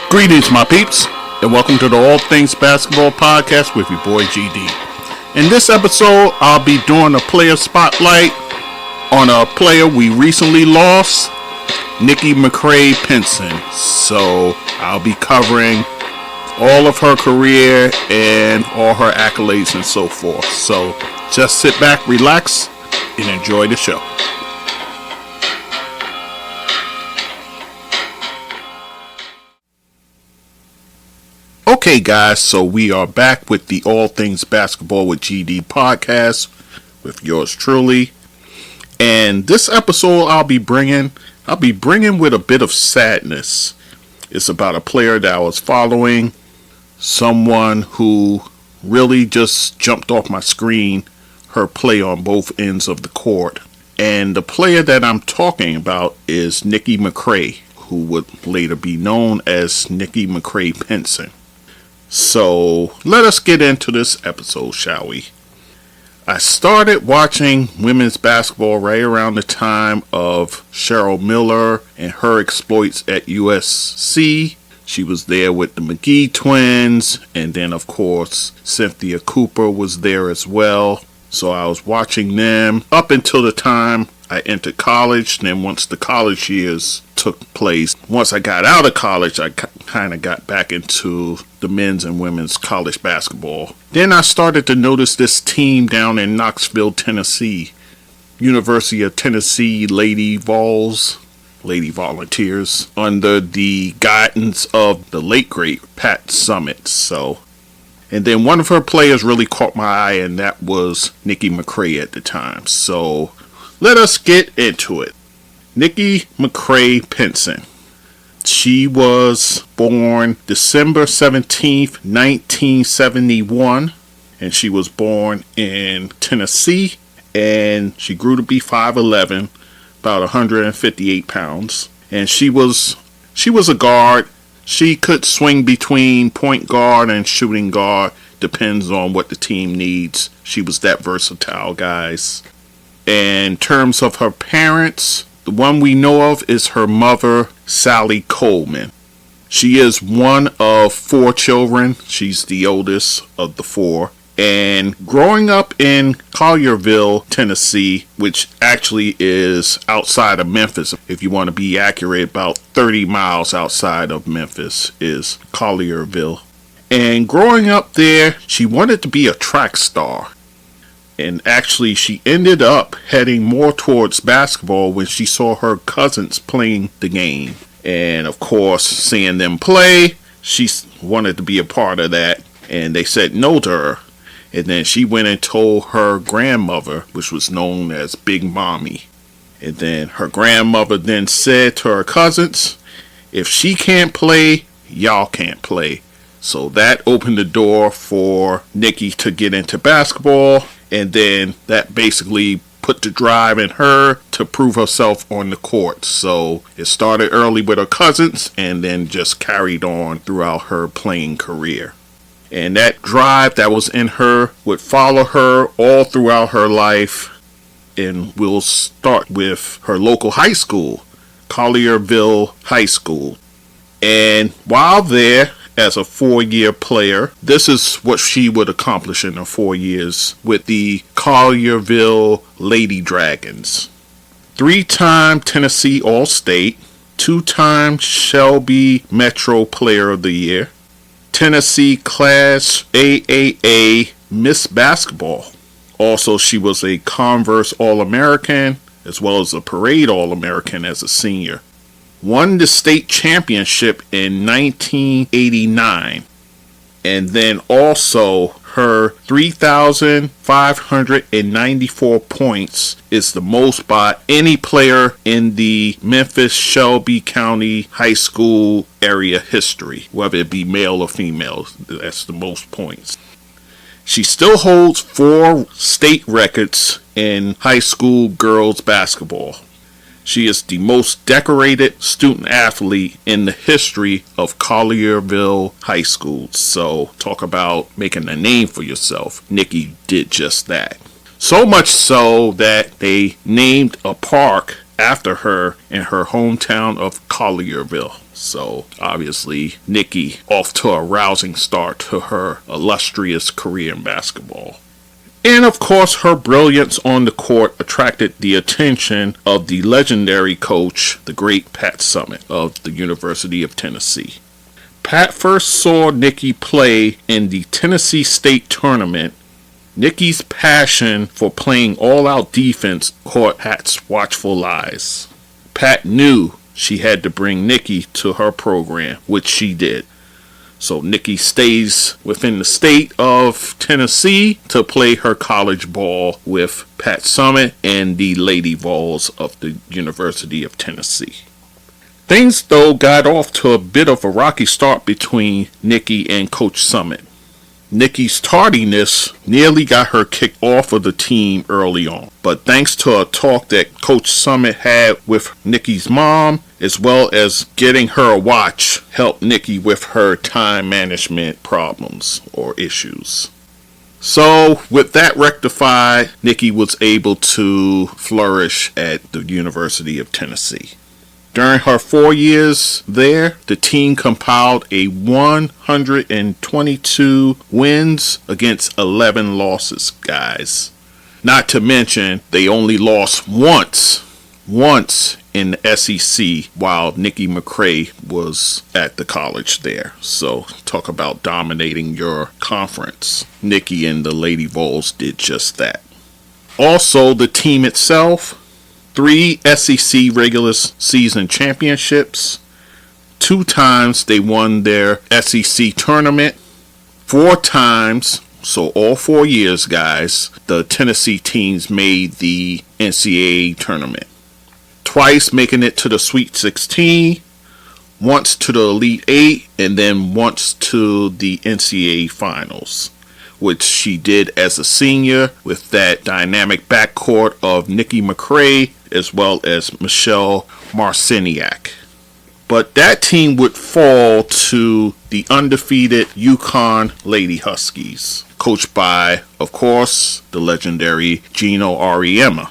Greetings, my peeps, and welcome to the All Things Basketball Podcast with your boy GD. In this episode, I'll be doing a player spotlight on a player we recently lost, Nikki McCray-Penson. So I'll be covering all of her career and all her accolades and so forth. So just sit back, relax, and enjoy the show. Okay, guys, so we are back with the All Things Basketball with GD podcast with yours truly. And this episode I'll be bringing with a bit of sadness. It's about a player that I was following, someone who really just jumped off my screen, her play on both ends of the court. And the player that I'm talking about is Nikki McCray, who would later be known as Nikki McCray-Penson. So let us get into this episode, shall we? I started watching women's basketball right around the time of Cheryl Miller and her exploits at USC. She was there with the McGee twins, and then of course Cynthia Cooper was there as well. So I was watching them up until the time I entered college. Then once the college years took place, once I got out of college, I kind of got back into the men's and women's college basketball. Then I started to notice this team down in Knoxville, Tennessee, University of Tennessee Lady Volunteers, under the guidance of the late great Pat Summitt. And then one of her players really caught my eye, and that was Nikki McCray at the time. So let us get into it. Nikki McCray-Penson. She was born December 17th, 1971, and she was born in Tennessee, and she grew to be 5'11", about 158 pounds, and she was a guard. She could swing between point guard and shooting guard, depends on what the team needs. She was that versatile, guys. In terms of her parents, the one we know of is her mother, Sally Coleman. She is one of 4 children. She's the oldest of the 4. And growing up in Collierville, Tennessee, which actually is outside of Memphis, if you want to be accurate, about 30 miles outside of Memphis is Collierville. And growing up there, she wanted to be a track star. And actually, she ended up heading more towards basketball when she saw her cousins playing the game. And of course, seeing them play, she wanted to be a part of that. And they said no to her. And then she went and told her grandmother, which was known as Big Mommy. And then her grandmother then said to her cousins, if she can't play, y'all can't play. So that opened the door for Nikki to get into basketball. And then that basically put the drive in her to prove herself on the court. So it started early with her cousins and then just carried on throughout her playing career. And that drive that was in her would follow her all throughout her life. And we'll start with her local high school, Collierville High School. And while there, as a 4-year player, this is what she would accomplish in her 4 years with the Collierville Lady Dragons. 3-time Tennessee All-State, 2-time Shelby Metro Player of the Year, Tennessee Class AAA Miss Basketball. Also, she was a Converse All-American as well as a Parade All-American as a senior. Won the state championship in 1989. And then also her 3,594 points is the most by any player in the Memphis Shelby County High School area history, whether it be male or female. That's the most points. She still holds 4 state records in high school girls basketball. She is the most decorated student athlete in the history of Collierville High School. So talk about making a name for yourself. Nikki did just that. So much so that they named a park after her in her hometown of Collierville. So obviously Nikki off to a rousing start to her illustrious career in basketball. And of course, her brilliance on the court attracted the attention of the legendary coach, the great Pat Summitt of the University of Tennessee. Pat first saw Nikki play in the Tennessee State Tournament. Nikki's passion for playing all-out defense caught Pat's watchful eyes. Pat knew she had to bring Nikki to her program, which she did. So Nikki stays within the state of Tennessee to play her college ball with Pat Summitt and the Lady Vols of the University of Tennessee. Things, though, got off to a bit of a rocky start between Nikki and Coach Summitt. Nikki's tardiness nearly got her kicked off of the team early on, but thanks to a talk that Coach Summitt had with Nikki's mom, as well as getting her a watch, helped Nikki with her time management problems or issues. So, with that rectified, Nikki was able to flourish at the University of Tennessee. During her 4 years there, the team compiled a 122 wins against 11 losses, guys. Not to mention, they only lost once in the SEC while Nikki McCray was at the college there. So, talk about dominating your conference. Nikki and the Lady Vols did just that. Also, the team itself, 3 SEC regular season championships. 2 times they won their SEC tournament. 4 times, so all 4 years, guys, the Tennessee teams made the NCAA tournament. Twice making it to the Sweet 16, once to the Elite 8, and then once to the NCAA finals, which she did as a senior with that dynamic backcourt of Nikki McCray as well as Michelle Marciniak. But that team would fall to the undefeated UConn Lady Huskies, coached by, of course, the legendary Gino Auriemma.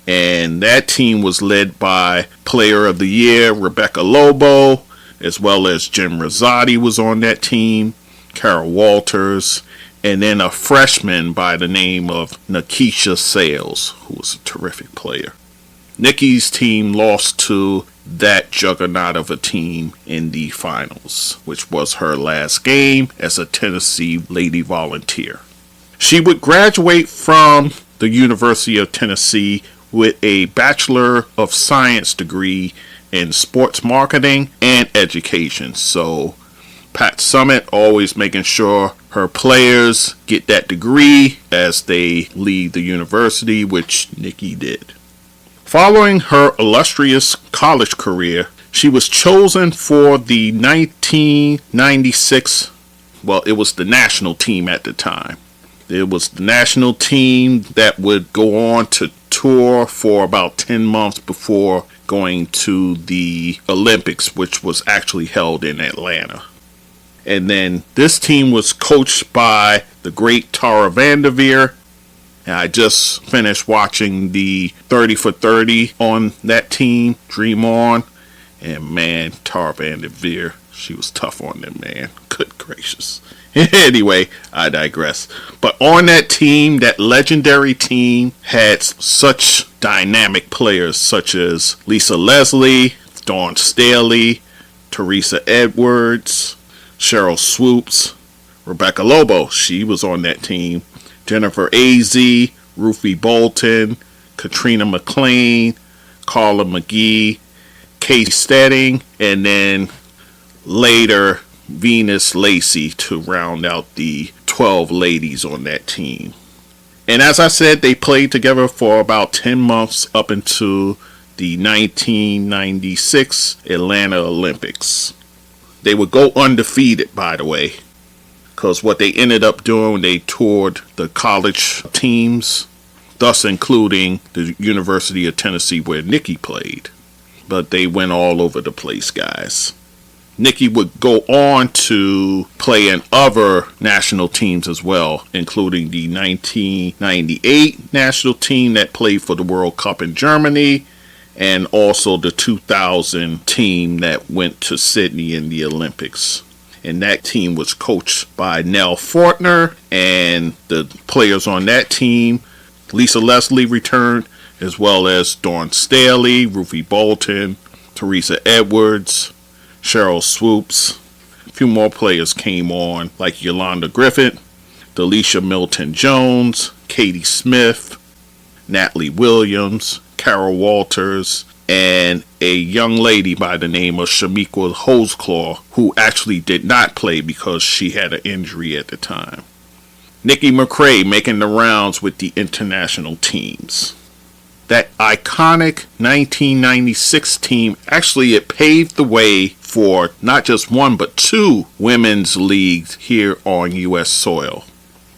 And that team was led by Player of the Year Rebecca Lobo, as well as Jim Rosati was on that team, Carol Walters, and then a freshman by the name of Nakisha Sales, who was a terrific player. Nikki's team lost to that juggernaut of a team in the finals, which was her last game as a Tennessee Lady Volunteer. She would graduate from the University of Tennessee with a Bachelor of Science degree in sports marketing and education. So Pat Summitt always making sure her players get that degree as they leave the university, which Nikki did. Following her illustrious college career, she was chosen for the 1996, it was the national team at the time. It was the national team that would go on to tour for about 10 months before going to the Olympics, which was actually held in Atlanta. And then this team was coached by the great Tara Vanderveer. And I just finished watching the 30 for 30 on that team, Dream On. And man, Tara Vanderveer, she was tough on them, man. Good gracious. Anyway, I digress. But on that team, that legendary team had such dynamic players such as Lisa Leslie, Dawn Staley, Teresa Edwards, Cheryl Swoops, Rebecca Lobo, she was on that team, Jennifer Azzi, Ruthie Bolton, Katrina McLean, Carla McGee, Kay Stedding, and then later Venus Lacey to round out the 12 ladies on that team. And as I said, they played together for about 10 months up into the 1996 Atlanta Olympics. They would go undefeated, by the way, because what they ended up doing, they toured the college teams, thus including the University of Tennessee where Nikki played. But they went all over the place, guys. Nikki would go on to play in other national teams as well, including the 1998 national team that played for the World Cup in Germany, and also the 2000 team that went to Sydney in the Olympics. And that team was coached by Nell Fortner, and the players on that team, Lisa Leslie returned, as well as Dawn Staley, Ruthie Bolton, Teresa Edwards, Cheryl Swoops. A few more players came on, like Yolanda Griffith, Delisha Milton-Jones, Katie Smith, Natalie Williams, Carol Walters, and a young lady by the name of Shamika Holesclaw, who actually did not play because she had an injury at the time. Nikki McCray making the rounds with the international teams. That iconic 1996 team, actually it paved the way for not just one but two women's leagues here on U.S. soil.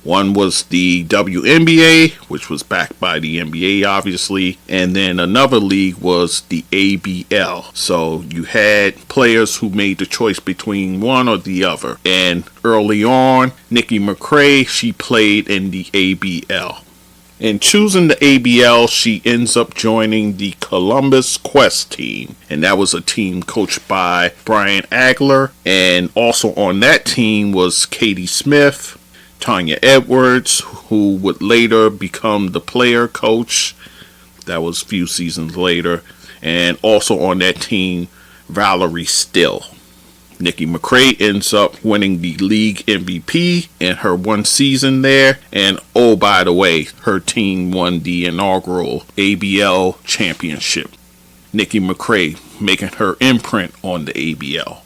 One was the WNBA, which was backed by the NBA, obviously, and then another league was the ABL. So you had players who made the choice between one or the other. And early on, Nikki McCray, she played in the ABL. In choosing the ABL, she ends up joining the Columbus Quest team. And that was a team coached by Brian Agler. And also on that team was Katie Smith, Tanya Edwards, who would later become the player coach. That was a few seasons later. And also on that team, Valerie Still. Nikki McCray ends up winning the league MVP in her one season there. And oh, by the way, her team won the inaugural ABL championship. Nikki McCray making her imprint on the ABL.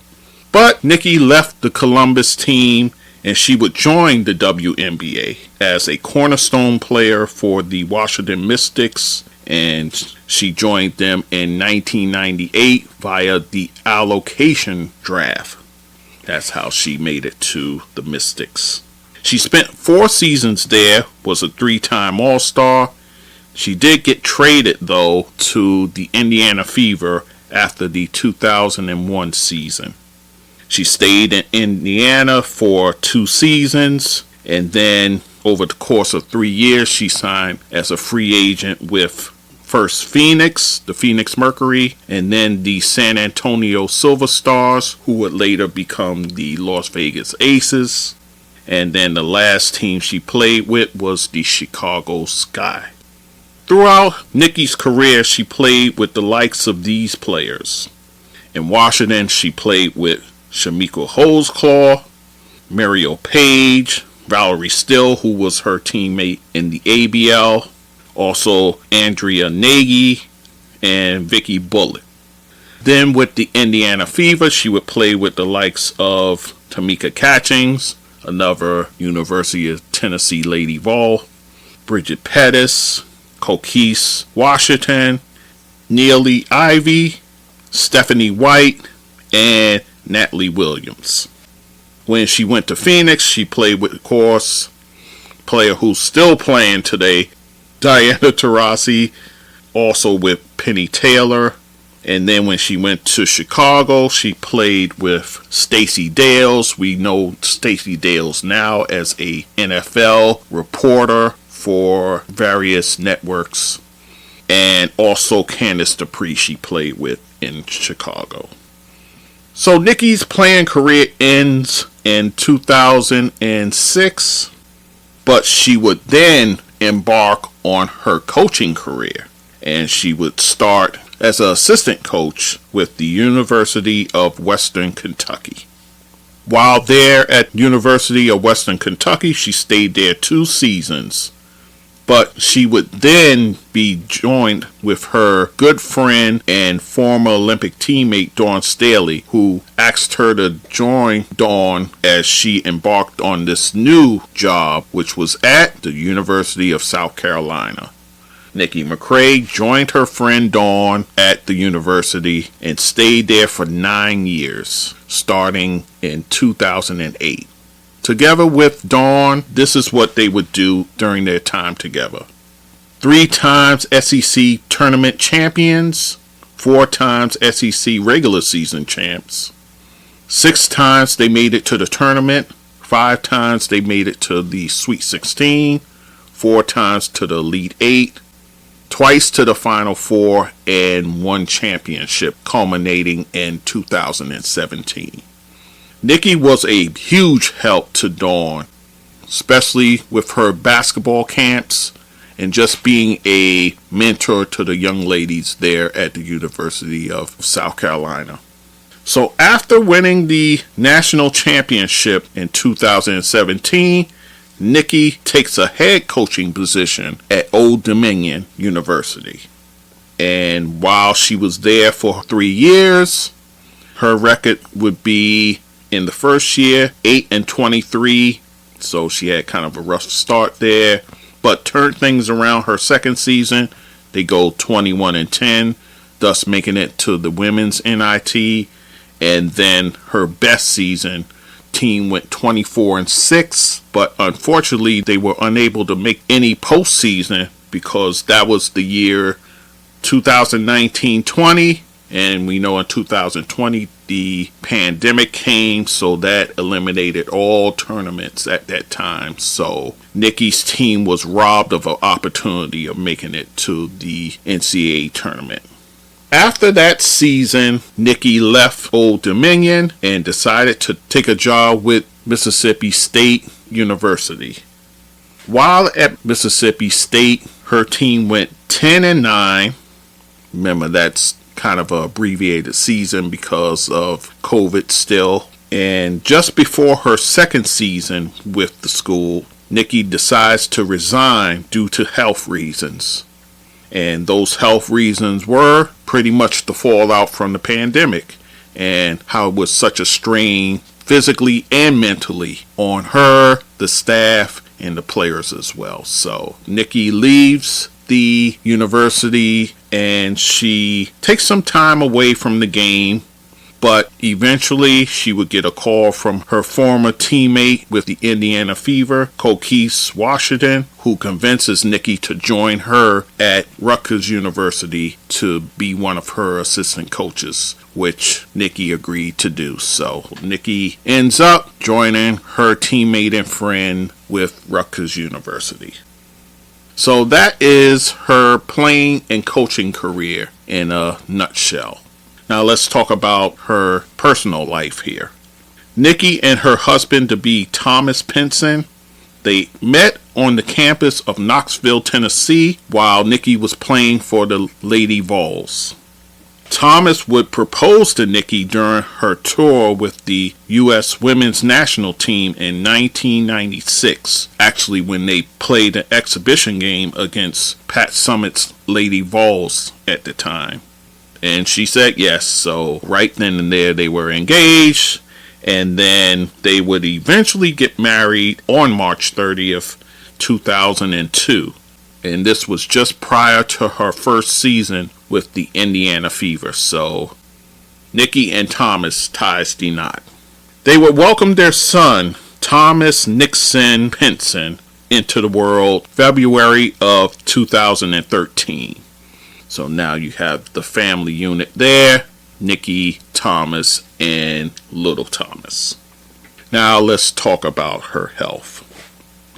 But Nikki left the Columbus team and she would join the WNBA as a cornerstone player for the Washington Mystics, and she joined them in 1998 via the allocation draft. That's how she made it to the Mystics. She spent 4 seasons there, was a 3-time All-Star. She did get traded, though, to the Indiana Fever after the 2001 season. She stayed in Indiana for 2 seasons, and then over the course of 3 years, she signed as a free agent with first Phoenix, the Phoenix Mercury, and then the San Antonio Silver Stars, who would later become the Las Vegas Aces. And then the last team she played with was the Chicago Sky. Throughout Nikki's career, she played with the likes of these players. In Washington, she played with Shamika Holesclaw, Mariel Page, Valerie Still, who was her teammate in the ABL, also Andrea Nagy, and Vicky Bullock. Then with the Indiana Fever, she would play with the likes of Tamika Catchings, another University of Tennessee Lady Vol, Bridget Pettis, Coquese Washington, Neely Ivy, Stephanie White, and Natalie Williams. When she went to Phoenix, she played with, of course, player who's still playing today, Diana Taurasi, also with Penny Taylor. And then when she went to Chicago, she played with Stacey Dales. We know Stacey Dales now as a NFL reporter for various networks. And also Candice Dupree she played with in Chicago. So Nikki's playing career ends in 2006, but she would then embark on her coaching career, and she would start as an assistant coach with the University of Western Kentucky. While there at University of Western Kentucky, she stayed there 2 seasons. But she would then be joined with her good friend and former Olympic teammate Dawn Staley, who asked her to join Dawn as she embarked on this new job, which was at the University of South Carolina. Nikki McCray joined her friend Dawn at the university and stayed there for 9 years, starting in 2008. Together with Dawn, this is what they would do during their time together. 3 times SEC tournament champions, 4 times SEC regular season champs. 6 times they made it to the tournament, 5 times they made it to the Sweet 16, 4 times to the Elite 8, twice to the Final Four, and one championship, culminating in 2017. Nikki was a huge help to Dawn, especially with her basketball camps and just being a mentor to the young ladies there at the University of South Carolina. So after winning the national championship in 2017, Nikki takes a head coaching position at Old Dominion University. And while she was there for 3 years, her record would be, in the first year, 8-23. So she had kind of a rough start there, but turned things around her second season. They go 21-10, thus making it to the women's NIT. And then her best season, team went 24-6, but unfortunately they were unable to make any postseason because that was the year 2019-20, and we know in 2020 the pandemic came, so that eliminated all tournaments at that time. So Nikki's team was robbed of an opportunity of making it to the NCAA tournament. After that season, Nikki left Old Dominion and decided to take a job with Mississippi State University. While at Mississippi State, her team went 10-9. Remember, that's kind of an abbreviated season because of COVID still. And just before her second season with the school, Nikki decides to resign due to health reasons. And those health reasons were pretty much the fallout from the pandemic and how it was such a strain physically and mentally on her, the staff, and the players as well. So Nikki leaves the university and she takes some time away from the game, but eventually she would get a call from her former teammate with the Indiana Fever, Coquese Washington, who convinces Nikki to join her at Rutgers University to be one of her assistant coaches, which Nikki agreed to do. So Nikki ends up joining her teammate and friend with Rutgers University. So that is her playing and coaching career in a nutshell. Now let's talk about her personal life here. Nikki and her husband-to-be Thomas Penson, they met on the campus of Knoxville, Tennessee, while Nikki was playing for the Lady Vols. Thomas would propose to Nikki during her tour with the U.S. women's national team in 1996, actually when they played an exhibition game against Pat Summitt's Lady Vols at the time. And she said yes, so right then and there they were engaged, and then they would eventually get married on March 30th, 2002. And this was just prior to her first season with the Indiana Fever, so Nikki and Thomas ties the knot. They would welcome their son, Thomas Nikson Penson, into the world February of 2013. So now you have the family unit there, Nikki, Thomas, and little Thomas. Now let's talk about her health.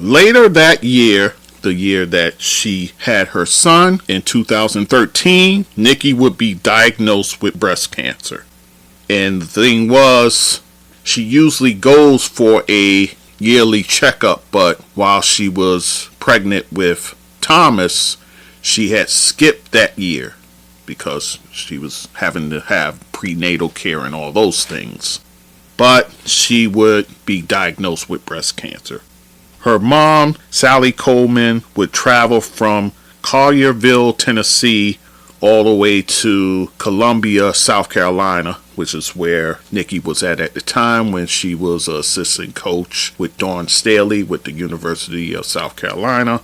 Later that year, the year that she had her son, in 2013, Nikki would be diagnosed with breast cancer. And the thing was, she usually goes for a yearly checkup, but while she was pregnant with Thomas, she had skipped that year because she was having to have prenatal care and all those things. But she would be diagnosed with breast cancer. Her mom, Sally Coleman, would travel from Collierville, Tennessee, all the way to Columbia, South Carolina, which is where Nikki was at the time when she was an assistant coach with Dawn Staley with the University of South Carolina.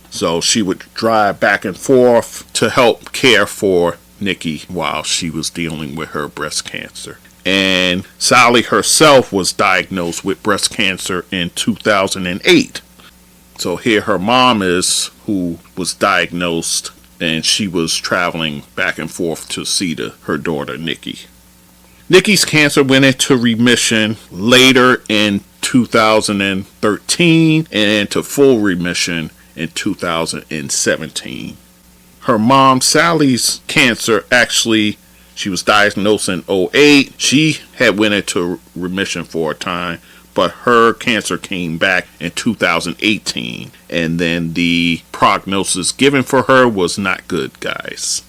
So she would drive back and forth to help care for Nikki while she was dealing with her breast cancer. And Sally herself was diagnosed with breast cancer in 2008. So here her mom is, who was diagnosed, and she was traveling back and forth to see her daughter Nikki. Nikki's cancer went into remission later in 2013 and into full remission in 2017. her mom Sally's cancer actually, she was diagnosed in '08. She had went into remission for a time, but her cancer came back in 2018. And then the prognosis given for her was not good, guys.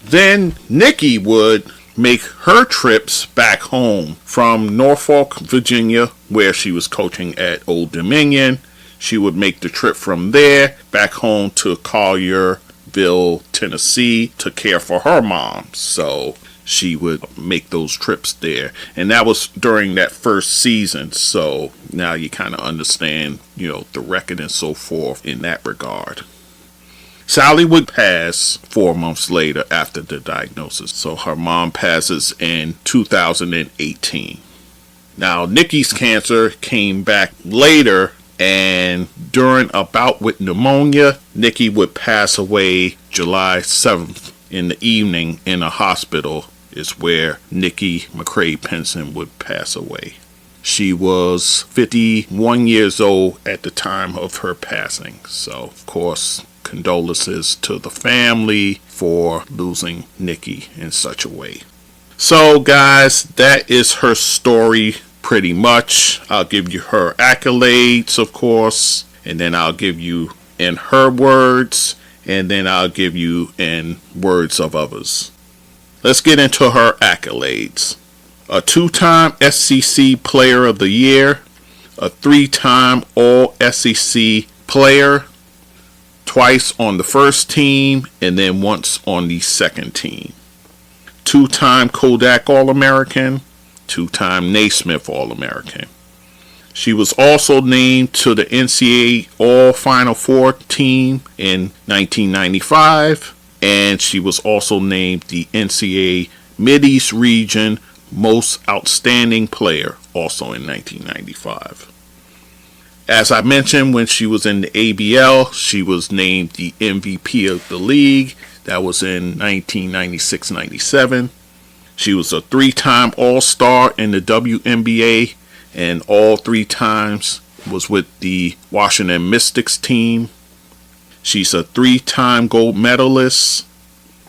Then Nikki would make her trips back home from Norfolk, Virginia, where she was coaching at Old Dominion. She would make the trip from there back home to Collierville, Tennessee, to care for her mom. So she would make those trips there. And that was during that first season. So now you kind of understand, the record and so forth in that regard. Sally would pass 4 months later after the diagnosis. So her mom passes in 2018. Now, Nikki's cancer came back later, and during a bout with pneumonia, Nikki would pass away July 7th in the evening in a hospital is where Nikki McCray-Penson would pass away. She was 51 years old at the time of her passing. So, of course, condolences to the family for losing Nikki in such a way. So, guys, that is her story pretty much. I'll give you her accolades, of course, and then I'll give you in her words, and then I'll give you in words of others. Let's get into her accolades. A 2-time SEC Player of the Year, a 3-time All-SEC player, twice on the first team, and then once on the second team. 2-time Kodak All-American, 2-time Naismith All-American. She was also named to the NCAA All-Final Four team in 1995, and she was also named the NCAA Mid-East Region Most Outstanding Player, also in 1995. As I mentioned, when she was in the ABL, she was named the MVP of the league. That was in 1996-97. She was a 3-time All-Star in the WNBA, and all 3 times was with the Washington Mystics team. She's a 3-time gold medalist,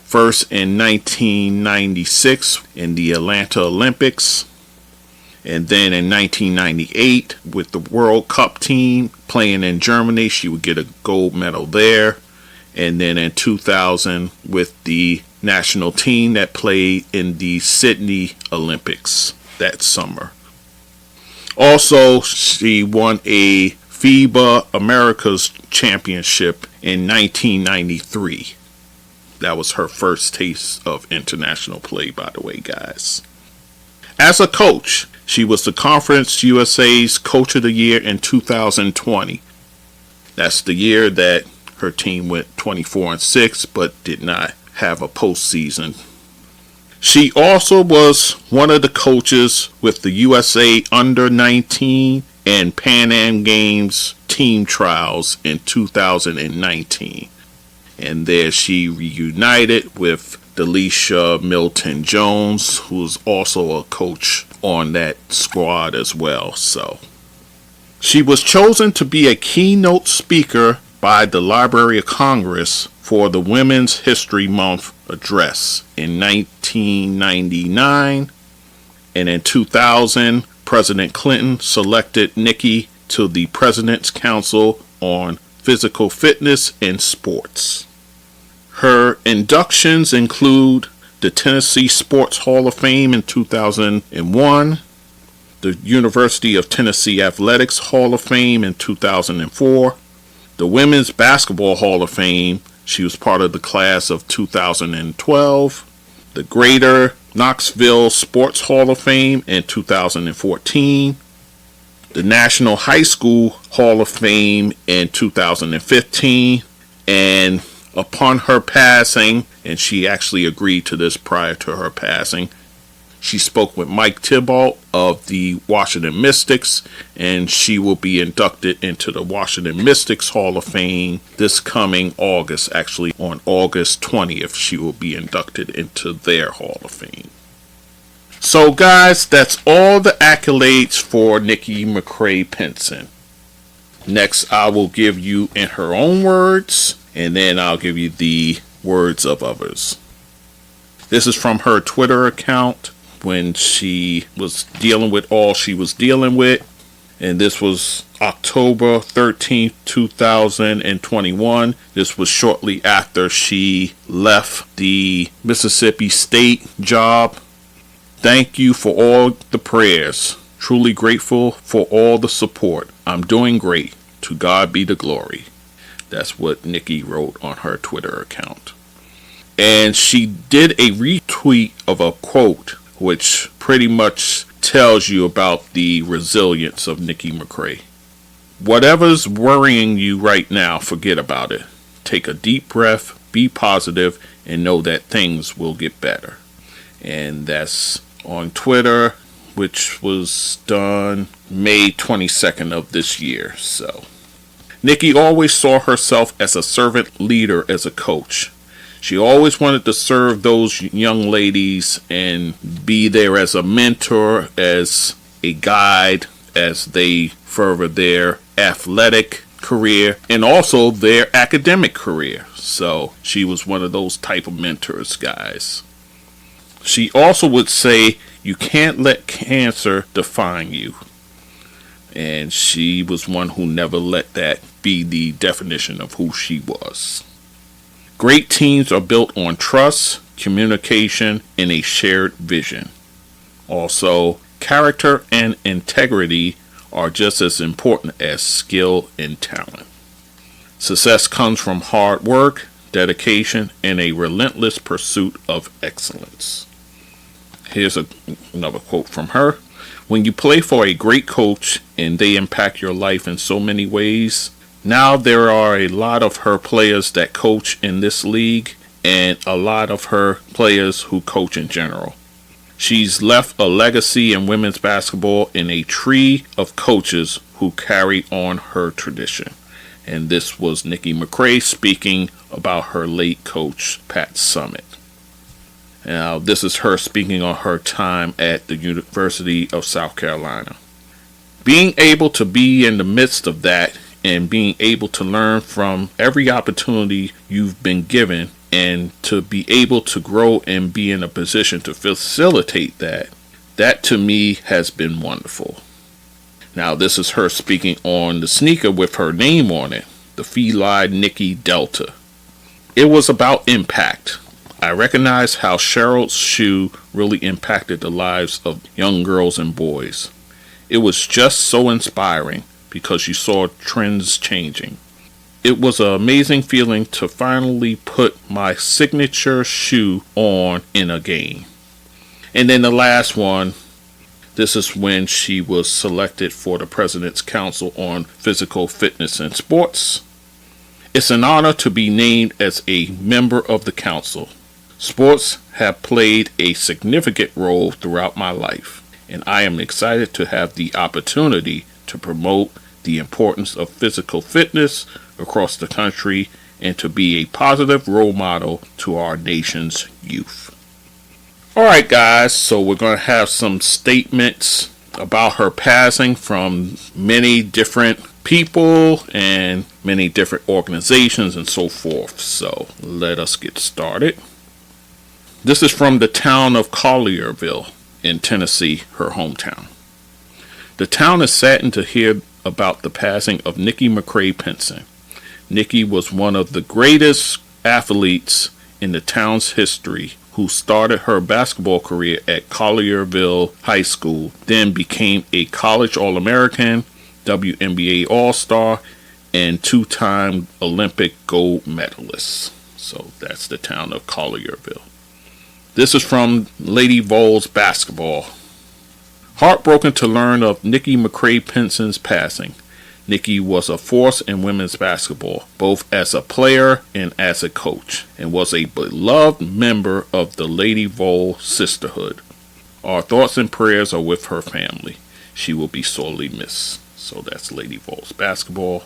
first in 1996 in the Atlanta Olympics, and then in 1998 with the World Cup team playing in Germany, she would get a gold medal there. And then in 2000 with the national team that played in the Sydney Olympics that summer. Also, she won a FIBA Americas Championship in 1993. That was her first taste of international play, by the way, guys. As a coach, she was the Conference USA's Coach of the Year in 2020. That's the year that her team went 24-6, but did not have a postseason. She also was one of the coaches with the USA Under-19 and Pan Am Games team trials in 2019. And there she reunited with Delisha Milton-Jones, who was also a coach on that squad as well. So she was chosen to be a keynote speaker by the Library of Congress for the Women's History Month address in 1999, and in 2000 President Clinton selected Nikki to the President's Council on Physical Fitness in Sports. Her inductions include the Tennessee Sports Hall of Fame in 2001, the University of Tennessee Athletics Hall of Fame in 2004, the Women's Basketball Hall of Fame. She was part of the class of 2012. The Greater Knoxville Sports Hall of Fame in 2014. The National High School Hall of Fame in 2015. And upon her passing, and she actually agreed to this prior to her passing, she spoke with Mike Thibault of the Washington Mystics, and she will be inducted into the Washington Mystics Hall of Fame this coming August. Actually, on August 20th, she will be inducted into their Hall of Fame. So, guys, that's all the accolades for Nikki McCray-Penson. Next, I will give you in her own words, and then I'll give you the words of others. This is from her Twitter account when she was dealing with all she was dealing with. And this was October 13th, 2021. This was shortly after she left the Mississippi State job. Thank you for all the prayers. Truly grateful for all the support. I'm doing great. To God be the glory. That's what Nikki wrote on her Twitter account. And she did a retweet of a quote which pretty much tells you about the resilience of Nikki McCray. Whatever's worrying you right now, forget about it. Take a deep breath, be positive, and know that things will get better. And that's on Twitter, which was done May 22nd of this year. So Nikki always saw herself as a servant leader as a coach. She always wanted to serve those young ladies and be there as a mentor, as a guide, as they further their athletic career and also their academic career. So she was one of those type of mentors, guys. She also would say, you can't let cancer define you. And she was one who never let that be the definition of who she was. Great teams are built on trust, communication, and a shared vision. Also, character and integrity are just as important as skill and talent. Success comes from hard work, dedication, and a relentless pursuit of excellence. Here's another quote from her. When you play for a great coach and they impact your life in so many ways, now there are a lot of her players that coach in this league and a lot of her players who coach in general. She's left a legacy in women's basketball in a tree of coaches who carry on her tradition. And this was Nikki McCray speaking about her late coach, Pat Summitt. Now, this is her speaking on her time at the University of South Carolina. Being able to be in the midst of that and being able to learn from every opportunity you've been given and to be able to grow and be in a position to facilitate that to me has been wonderful. Now, this is her speaking on the sneaker with her name on it, the Feli Nikki Delta. It was about impact. I recognized how Cheryl's shoe really impacted the lives of young girls and boys. It was just so inspiring because you saw trends changing. It was an amazing feeling to finally put my signature shoe on in a game. And then the last one, this is when she was selected for the President's Council on Physical Fitness and Sports. It's an honor to be named as a member of the council. Sports have played a significant role throughout my life, and I am excited to have the opportunity to promote the importance of physical fitness across the country and to be a positive role model to our nation's youth. Alright guys, so we're going to have some statements about her passing from many different people and many different organizations and so forth. So let us get started. This is from the town of Collierville in Tennessee, her hometown. The town is saddened to hear about the passing of Nikki McCray-Penson. Nikki was one of the greatest athletes in the town's history who started her basketball career at Collierville High School, then became a college All-American, WNBA All-Star, and two-time Olympic gold medalist. So that's the town of Collierville. This is from Lady Vols basketball. Heartbroken to learn of Nikki McCray-Penson's passing. Nikki was a force in women's basketball, both as a player and as a coach, and was a beloved member of the Lady Vol sisterhood. Our thoughts and prayers are with her family. She will be sorely missed. So that's Lady Vols basketball.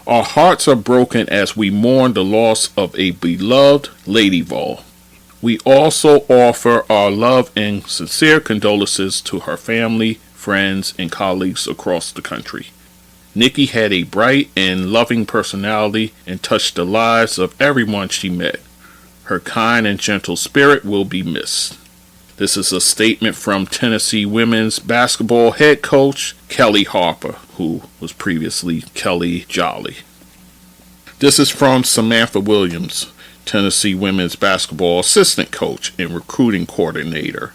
Our hearts are broken as we mourn the loss of a beloved Lady Vol. We also offer our love and sincere condolences to her family, friends, and colleagues across the country. Nikki had a bright and loving personality and touched the lives of everyone she met. Her kind and gentle spirit will be missed. This is a statement from Tennessee women's basketball head coach Kellie Harper, who was previously Kelly Jolly. This is from Samantha Williams, Tennessee women's basketball assistant coach and recruiting coordinator.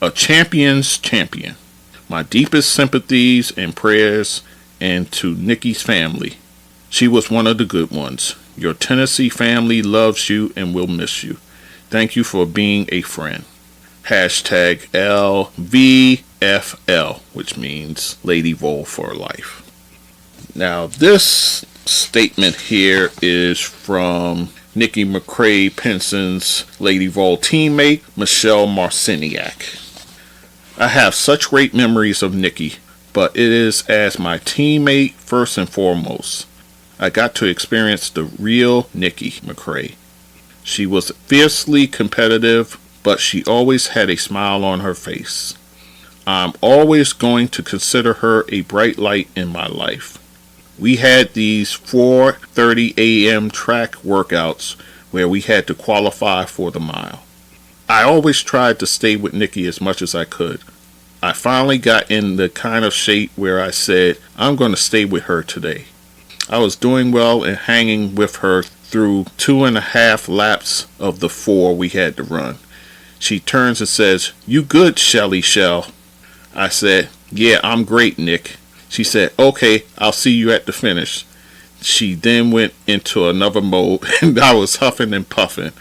A champion's champion. My deepest sympathies and prayers and to Nikki's family. She was one of the good ones. Your Tennessee family loves you and will miss you. Thank you for being a friend. Hashtag LVFL, which means Lady Vol for life. Now this statement here is from Nikki McCray-Penson's Lady Vol teammate, Michelle Marciniak. I have such great memories of Nikki, but it is as my teammate first and foremost. I got to experience the real Nikki McCray. She was fiercely competitive, but she always had a smile on her face. I'm always going to consider her a bright light in my life. We had these 4:30 a.m. track workouts where we had to qualify for the mile. I always tried to stay with Nikki as much as I could. I finally got in the kind of shape where I said, I'm going to stay with her today. I was doing well and hanging with her through 2.5 laps of the 4 we had to run. She turns and says, "You good, Shelly Shell?" I said, "Yeah, I'm great, Nick." She said, "Okay, I'll see you at the finish." She then went into another mode and I was huffing and puffing,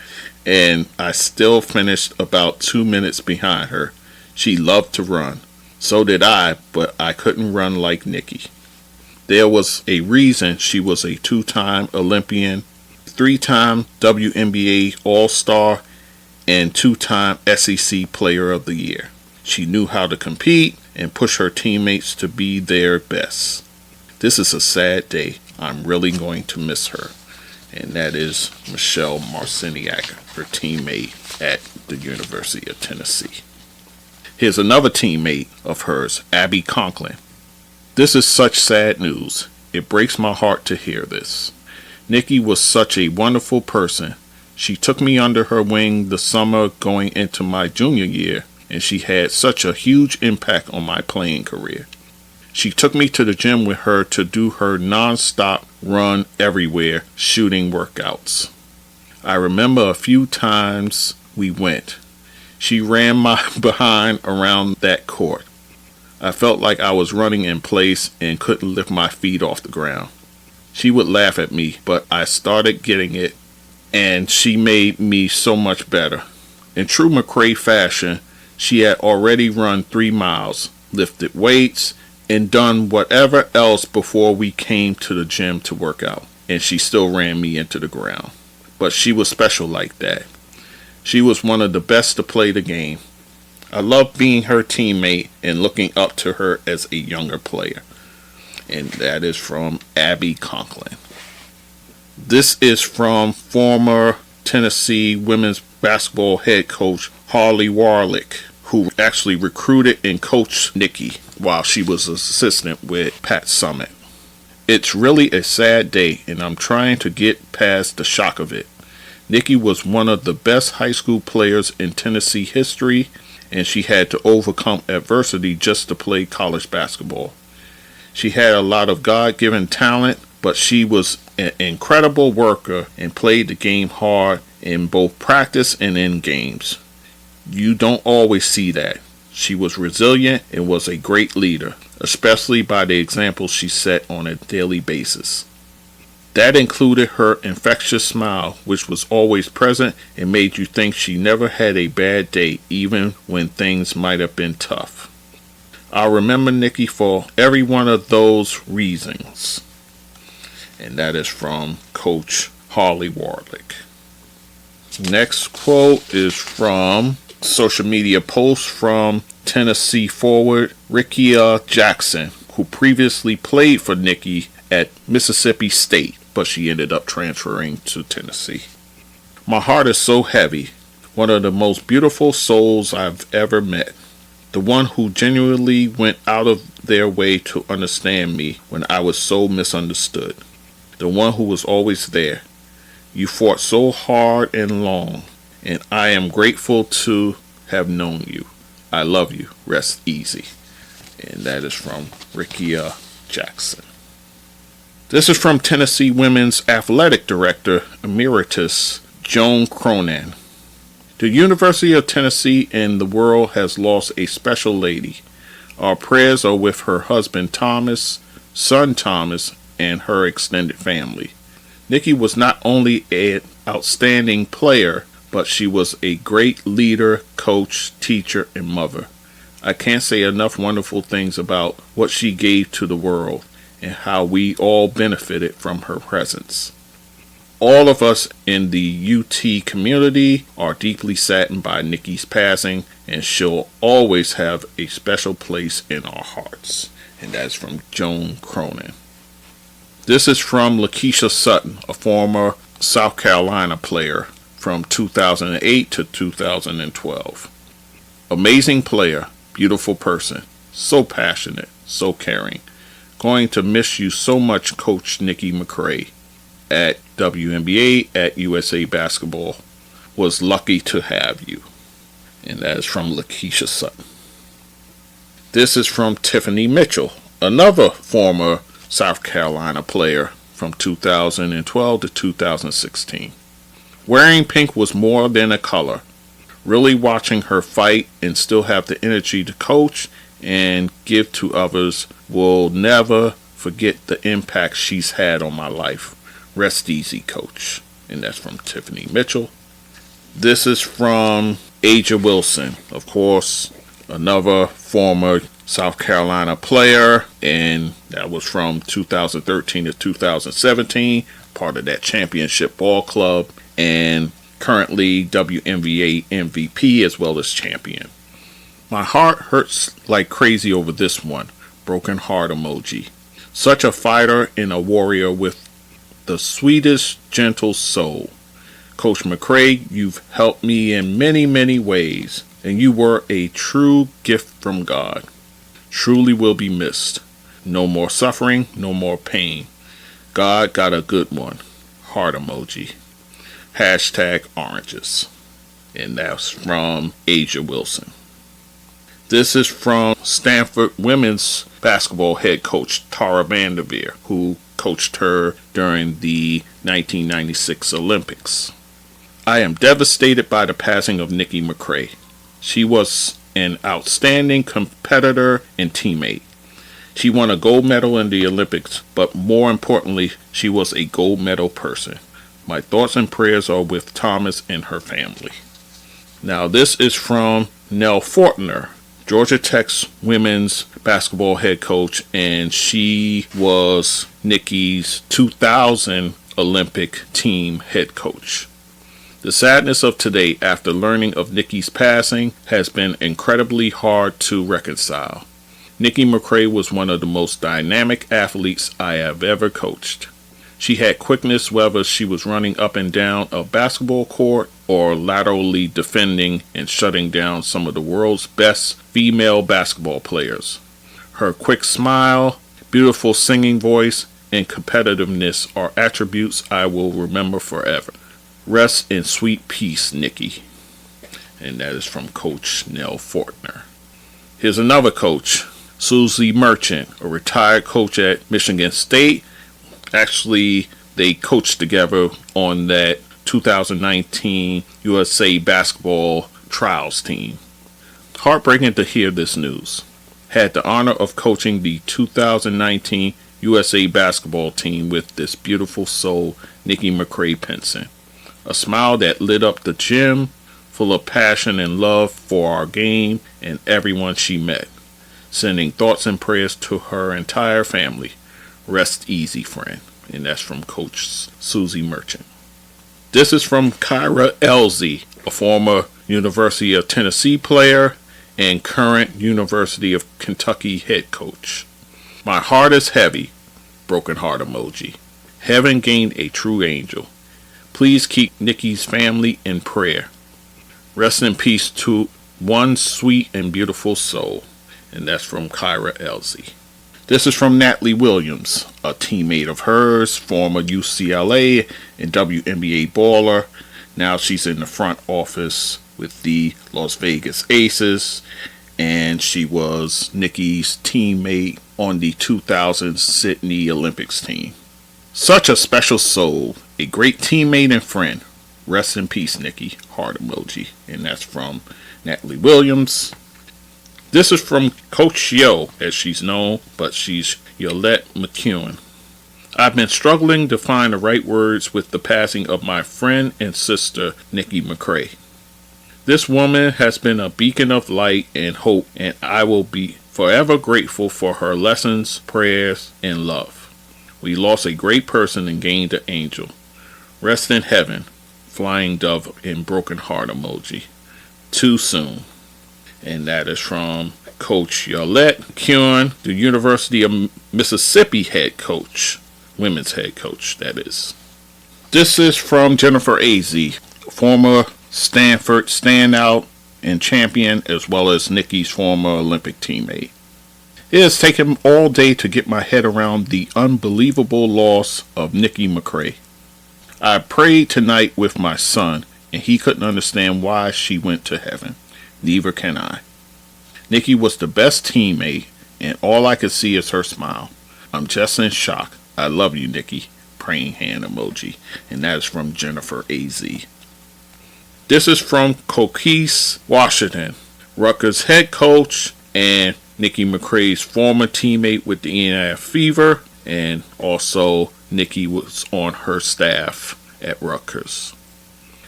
and I still finished about 2 minutes behind her. She loved to run. So did I, but I couldn't run like Nikki. There was a reason she was a 2-time Olympian, 3-time WNBA All-Star, and 2-time SEC Player of the Year. She knew how to compete and push her teammates to be their best. This is a sad day. I'm really going to miss her. And that is Michelle Marciniak, her teammate at the University of Tennessee. Here's another teammate of hers, Abby Conklin. This is such sad news. It breaks my heart to hear this. Nikki was such a wonderful person. She took me under her wing the summer going into my junior year, and she had such a huge impact on my playing career. She took me to the gym with her to do her non-stop run everywhere shooting workouts. I remember a few times we went. She ran my behind around that court. I felt like I was running in place and couldn't lift my feet off the ground. She would laugh at me, but I started getting it, and she made me so much better. In true McCray fashion, she had already run 3 miles, lifted weights, and done whatever else before we came to the gym to work out, and she still ran me into the ground. But she was special like that. She was one of the best to play the game. I loved being her teammate and looking up to her as a younger player. And that is from Abby Conklin. This is from former Tennessee women's basketball head coach Harley Warlick, who actually recruited and coached Nikki while she was an assistant with Pat Summitt. It's really a sad day, and I'm trying to get past the shock of it. Nikki was one of the best high school players in Tennessee history, and she had to overcome adversity just to play college basketball. She had a lot of God-given talent, but she was an incredible worker and played the game hard in both practice and in games. You don't always see that. She was resilient and was a great leader, especially by the example she set on a daily basis. That included her infectious smile, which was always present and made you think she never had a bad day, even when things might have been tough. I'll remember Nikki for every one of those reasons. And that is from Coach Harley Warlick. Next quote is from social media post from Tennessee forward Rickea Jackson, who previously played for Nikki at Mississippi State, but she ended up transferring to Tennessee. My heart is so heavy. One of the most beautiful souls I've ever met. The one who genuinely went out of their way to understand me when I was so misunderstood. The one who was always there. You fought so hard and long, and I am grateful to have known you. I love you. Rest easy. And that is from Rickea Jackson. This is from Tennessee Women's Athletic Director Emeritus Joan Cronin. The University of Tennessee and the world has lost a special lady. Our prayers are with her husband Thomas, son Thomas, and her extended family. Nikki was not only an outstanding player, but she was a great leader, coach, teacher, and mother. I can't say enough wonderful things about what she gave to the world and how we all benefited from her presence. All of us in the UT community are deeply saddened by Nikki's passing, and she'll always have a special place in our hearts. And that's from Joan Cronin. This is from Lakeisha Sutton, a former South Carolina player from 2008 to 2012. Amazing player, beautiful person, so passionate, so caring. Going to miss you so much, Coach Nikki McCray. At WNBA, at USA Basketball, was lucky to have you. And that is from Lakeisha Sutton. This is from Tiffany Mitchell, another former South Carolina player from 2012 to 2016. Wearing pink was more than a color. Really watching her fight and still have the energy to coach and give to others. Will never forget the impact she's had on my life. Rest easy, Coach. And that's from Tiffany Mitchell. This is from Aja Wilson, of course, another former South Carolina player, and that was from 2013 to 2017, part of that championship ball club, and currently WNBA MVP as well as champion. My heart hurts like crazy over this one. Broken heart emoji. Such a fighter and a warrior with the sweetest, gentle soul. Coach McCray, you've helped me in many, many ways, and you were a true gift from God. Truly will be missed. No more suffering, no more pain. God got a good one. Heart emoji. Hashtag oranges. And that's from Aja Wilson. This is from Stanford women's basketball head coach Tara Vanderveer, who coached her during the 1996 Olympics. I am devastated by the passing of Nikki McCray. She was an outstanding competitor and teammate. She won a gold medal in the Olympics, but more importantly, she was a gold medal person. My thoughts and prayers are with Thomas and her family. Now this is from Nell Fortner, Georgia Tech's women's basketball head coach, and she was Nikki's 2000 Olympic team head coach. The sadness of today after learning of Nikki's passing has been incredibly hard to reconcile. Nikki McCray was one of the most dynamic athletes I have ever coached. She had quickness whether she was running up and down a basketball court or laterally defending and shutting down some of the world's best female basketball players. Her quick smile, beautiful singing voice, and competitiveness are attributes I will remember forever. Rest in sweet peace, Nikki. And that is from Coach Nell Fortner. Here's another coach, Suzy Merchant, a retired coach at Michigan State. Actually, they coached together on that 2019 USA basketball trials team. Heartbreaking to hear this news. Had the honor of coaching the 2019 USA basketball team with this beautiful soul, Nikki McCray-Penson. A smile that lit up the gym, full of passion and love for our game and everyone she met. Sending thoughts and prayers to her entire family. Rest easy, friend. And that's from Coach Suzy Merchant. This is from Kyra Elzy, a former University of Tennessee player and current University of Kentucky head coach. My heart is heavy. Broken heart emoji. Heaven gained a true angel. Please keep Nikki's family in prayer. Rest in peace to One Sweet and Beautiful Soul. And that's from Kyra Elzy. This is from Natalie Williams, a teammate of hers, former UCLA and WNBA baller. Now she's in the front office with the Las Vegas Aces, and she was Nikki's teammate on the 2000 Sydney Olympics team. Such a special soul, a great teammate and friend. Rest in peace, Nikki. Heart emoji. And that's from Natalie Williams. This is from Coach Yo, as she's known, but she's Yolett McCuin. I've been struggling to find the right words with the passing of my friend and sister, Nikki McCray. This woman has been a beacon of light and hope, and I will be forever grateful for her lessons, prayers, and love. We lost a great person and gained an angel. Rest in heaven, flying dove and broken heart emoji. Too soon. And that is from Coach Yolett McCuin, the University of Mississippi head coach, women's head coach, that is. This is from Jennifer Azzi, former Stanford standout and champion, as well as Nikki's former Olympic teammate. It has taken all day to get my head around the unbelievable loss of Nikki McCray. I prayed tonight with my son, and he couldn't understand why she went to heaven. Neither can I. Nikki was the best teammate, and all I could see is her smile. I'm just in shock. I love you, Nikki. Praying hand emoji. And that is from Jennifer AZ. This is from Coquese Washington, Rutgers head coach, and Nikki McCray's former teammate with the NIF Fever, and also Nikki was on her staff at Rutgers.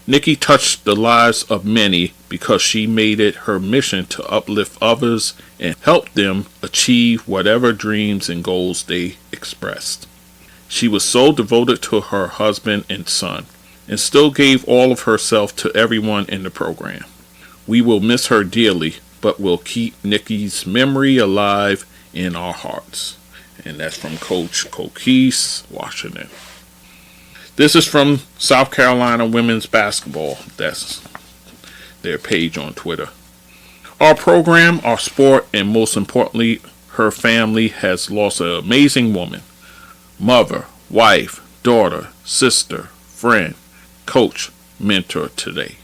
Nikki touched the lives of many because she made it her mission to uplift others and help them achieve whatever dreams and goals they expressed. She was so devoted to her husband and son, and still gave all of herself to everyone in the program. We will miss her dearly, but we'll keep Nikki's memory alive in our hearts. And that's from Coach Coquese Washington. This is from South Carolina women's basketball. That's their page on Twitter. Our program, our sport, and most importantly, her family has lost an amazing woman. Mother, wife, daughter, sister, friend, coach, mentor today.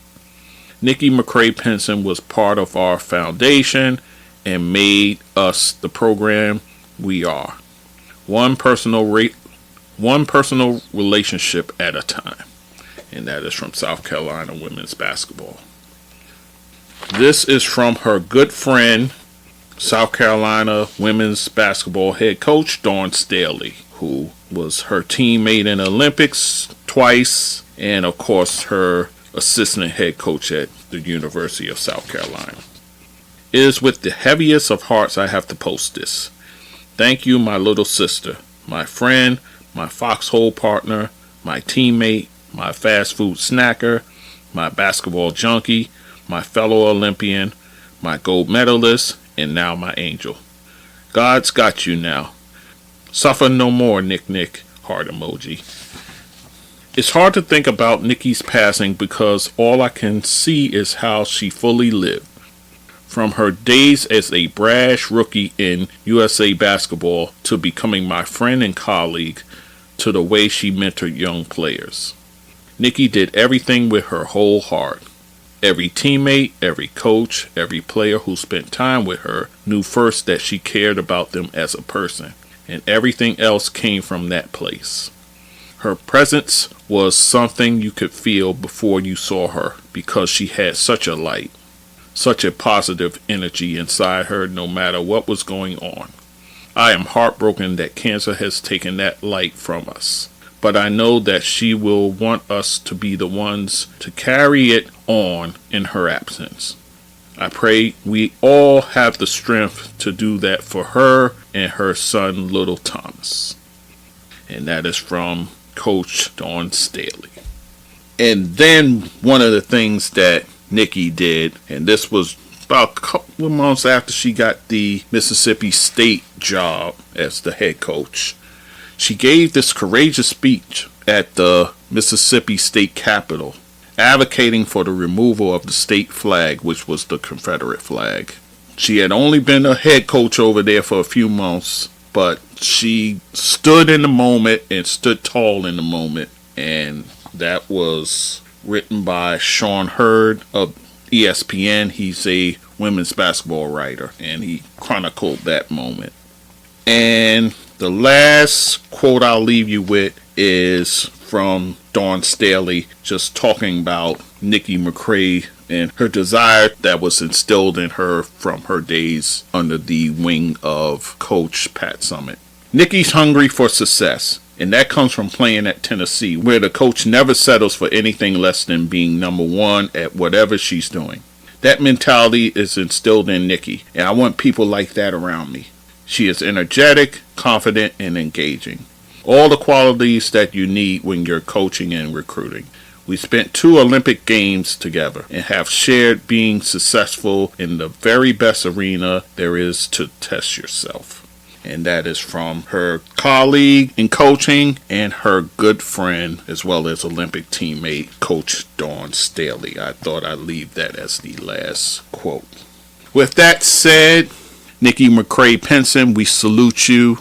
Nikki McCray-Penson was part of our foundation and made us the program we are. One personal relationship at a time. And that is from South Carolina women's basketball. This is from her good friend, South Carolina women's basketball head coach, Dawn Staley, who was her teammate in the Olympics twice, and of course her assistant head coach at the University of South Carolina. It is with the heaviest of hearts I have to post this. Thank you, my little sister, my friend, my foxhole partner, my teammate, my fast food snacker, my basketball junkie, my fellow Olympian, my gold medalist, and now my angel. God's got you now. Suffer no more, Nick, heart emoji. It's hard to think about Nikki's passing because all I can see is how she fully lived. From her days as a brash rookie in USA basketball to becoming my friend and colleague to the way she mentored young players. Nikki did everything with her whole heart. Every teammate, every coach, every player who spent time with her knew first that she cared about them as a person, and everything else came from that place. Her presence was something you could feel before you saw her because she had such a light, such a positive energy inside her no matter what was going on. I am heartbroken that cancer has taken that light from us, but I know that she will want us to be the ones to carry it on in her absence. I pray we all have the strength to do that for her and her son, little Thomas. And that is from Coach Dawn Staley. And then one of the things that Nikki did, and this was about a couple of months after she got the Mississippi State job as the head coach, she gave this courageous speech at the Mississippi State Capitol advocating for the removal of the state flag, which was the Confederate flag. She had only been a head coach over there for a few months, but she stood in the moment and stood tall in the moment. And that was written by Sean Hurd of ESPN. He's a women's basketball writer, and he chronicled that moment. And the last quote I'll leave you with is from Dawn Staley, just talking about Nikki McCray and her desire that was instilled in her from her days under the wing of Coach Pat Summitt. Nikki's hungry for success, and that comes from playing at Tennessee, where the coach never settles for anything less than being number one at whatever she's doing. That mentality is instilled in Nikki, and I want people like that around me. She is energetic, confident, and engaging. All the qualities that you need when you're coaching and recruiting. We spent 2 Olympic Games together and have shared being successful in the very best arena there is to test yourself. And that is from her colleague in coaching and her good friend as well as Olympic teammate, Coach Dawn Staley. I thought I'd leave that as the last quote. With that said, Nikki McCray-Penson, we salute you.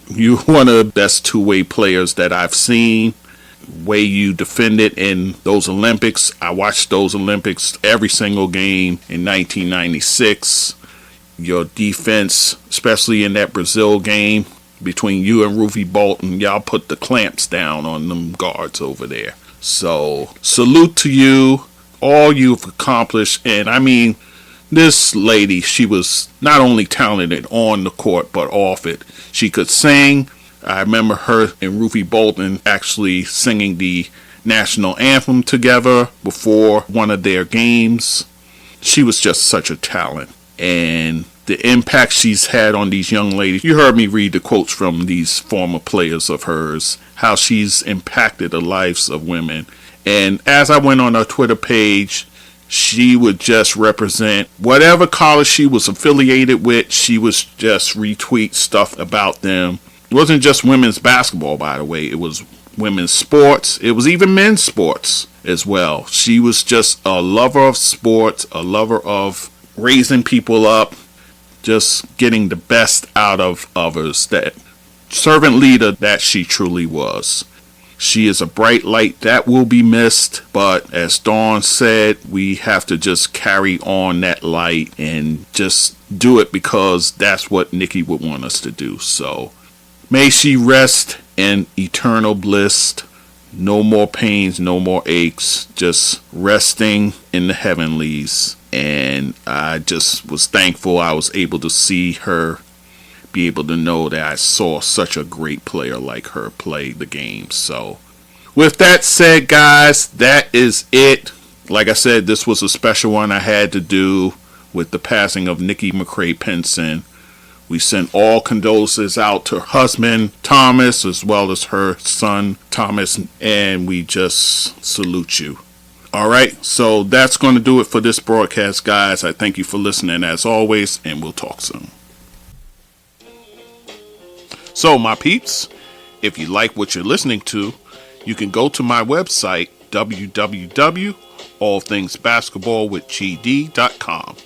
You're one of the best two-way players that I've seen. Way you defended in those Olympics. I watched those Olympics every single game in 1996. Your defense, especially in that Brazil game between you and Ruthie Bolton, y'all put the clamps down on them guards over there. So salute to you, all you've accomplished. And I mean, this lady, she was not only talented on the court, but off it. She could sing. I remember her and Ruthie Bolton actually singing the national anthem together before one of their games. She was just such a talent. And the impact she's had on these young ladies. You heard me read the quotes from these former players of hers, how she's impacted the lives of women. And as I went on her Twitter page, she would just represent whatever college she was affiliated with. She was just retweet stuff about them. It wasn't just women's basketball, by the way. It was women's sports. It was even men's sports as well. She was just a lover of sports, a lover of raising people up, just getting the best out of others. That servant leader that she truly was. She is a bright light that will be missed, but as Dawn said, we have to just carry on that light and just do it because that's what Nikki would want us to do. So may she rest in eternal bliss. No more pains, no more aches, just resting in the heavenlies. And I just was thankful I was able to see her, be able to know that I saw such a great player like her play the game. So with that said, guys, that is it. Like I said, this was a special one I had to do with the passing of Nikki McCray-Penson. We sent all condolences out to her husband, Thomas, as well as her son, Thomas, and we just salute you. All right, so that's going to do it for this broadcast, guys. I thank you for listening as always, and we'll talk soon. So, my peeps, if you like what you're listening to, you can go to my website, www.allthingsbasketballwithgd.com.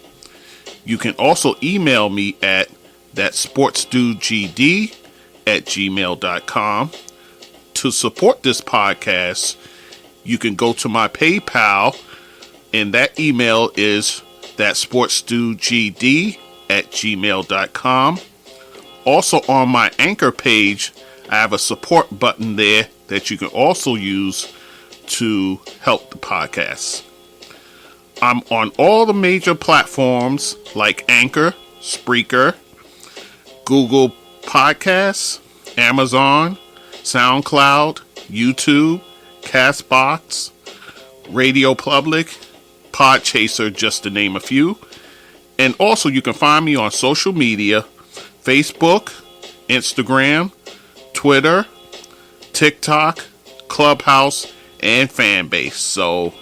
You can also email me at thatsportsdudegd@gmail.com. To support this podcast, you can go to my PayPal, and that email is thatsportsdudegd@gmail.com. Also on my Anchor page, I have a support button there that you can also use to help the podcast. I'm on all the major platforms like Anchor, Spreaker, Google Podcasts, Amazon, SoundCloud, YouTube, Castbox, Radio Public, Podchaser, just to name a few. And also you can find me on social media, Facebook, Instagram, Twitter, TikTok, Clubhouse, and Fanbase. So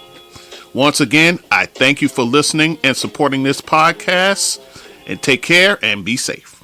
once again, I thank you for listening and supporting this podcast, and take care and be safe.